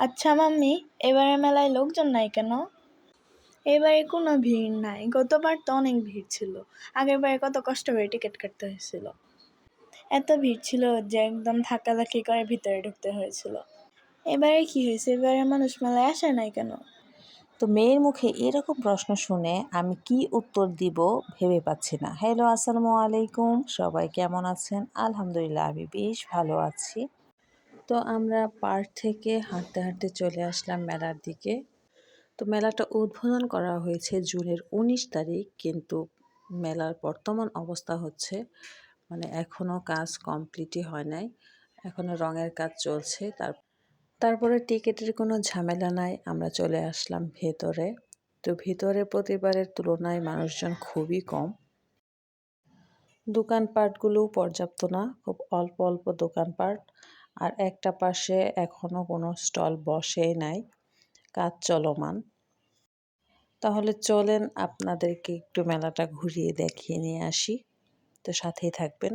আচ্ছা মাম্মি, এবারে মেলায় লোকজন নাই কেন? এবারে কোনো ভিড় নাই, গতবার তো অনেক ভিড় ছিল। আগের বারে কত কষ্ট করে টিকিট কাটতে হয়েছিল। এত ভিড় ছিল যে একদম ধাক্কাধাক্কি করে ভিতরে ঢুকতে হয়েছিল। এবারে কি হয়েছে, এবারে মানুষ মেলায় আসে নাই কেন? তো মেয়ের মুখে এরকম প্রশ্ন শুনে আমি কি উত্তর দিব ভেবে পাচ্ছি না। হ্যালো, আসসালামু আলাইকুম, সবাই কেমন আছেন? আলহামদুলিল্লাহ আমি বেশ ভালো আছি। তো আমরা পার্ক থেকে হাঁটতে হাঁটতে চলে আসলাম মেলার দিকে। তো মেলাটা উদ্বোধন করা হয়েছে জুনের 19 তারিখ, কিন্তু মেলার বর্তমান অবস্থা হচ্ছে এখনও কাজ কমপ্লিটই হয় নাই, এখনও রঙের কাজ চলছে। তারপরে টিকিটের কোনো ঝামেলা নাই, আমরা চলে আসলাম ভেতরে। তো ভিতরে প্রতিবারের তুলনায় মানুষজন খুবই কম। দোকানপাটগুলোও পর্যাপ্ত না, খুব অল্প অল্প দোকানপাট। আর একটা পাশে এখনও কোনো স্টল বসেই নাই, কাজ চলমান। তাহলে চলেন আপনাদেরকে একটু মেলাটা ঘুরিয়ে দেখিয়ে নিয়ে আসি। তো সাথেই থাকবেন।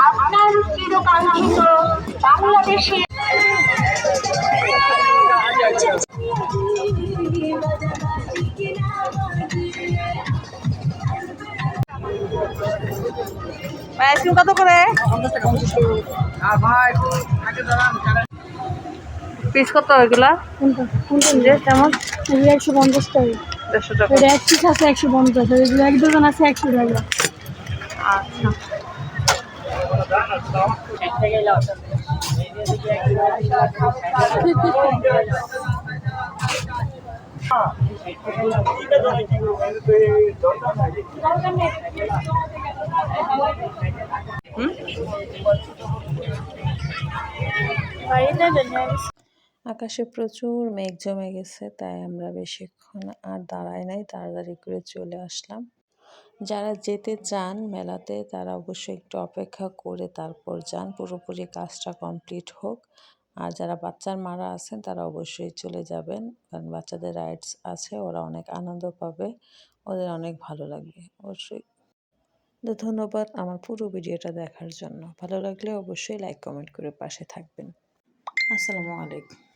আপনার চিরকাঙ্ক্ষিত বাংলাদেশের আইসক্রিম কত করে? পিস কত এগুলা? যেমন 150 টাকা, 150 টাকা। এক পিস আছে 150, এক ডজন আছে 100 টাকা। আচ্ছা, আকাশে প্রচুর মেঘ জমে গেছে, তাই আমরা বেশিক্ষণ আর দাঁড়াই নাই, তাড়াতাড়ি করে চলে আসলাম। যারা যেতে চান মেলাতে তারা অবশ্যই একটু অপেক্ষা করে তারপর যান, পুরোপুরি কাজটা কমপ্লিট হোক। আর যারা বাচ্চার মারা আছেন তারা অবশ্যই চলে যাবেন, কারণ বাচ্চাদের রাইডস আছে, ওরা অনেক আনন্দ পাবে, ওদের অনেক ভালো লাগবে অবশ্যই। তো ধন্যবাদ আমার পুরো ভিডিওটা দেখার জন্য। ভালো লাগলে অবশ্যই লাইক কমেন্ট করে পাশে থাকবেন। আসসালামু আলাইকুম।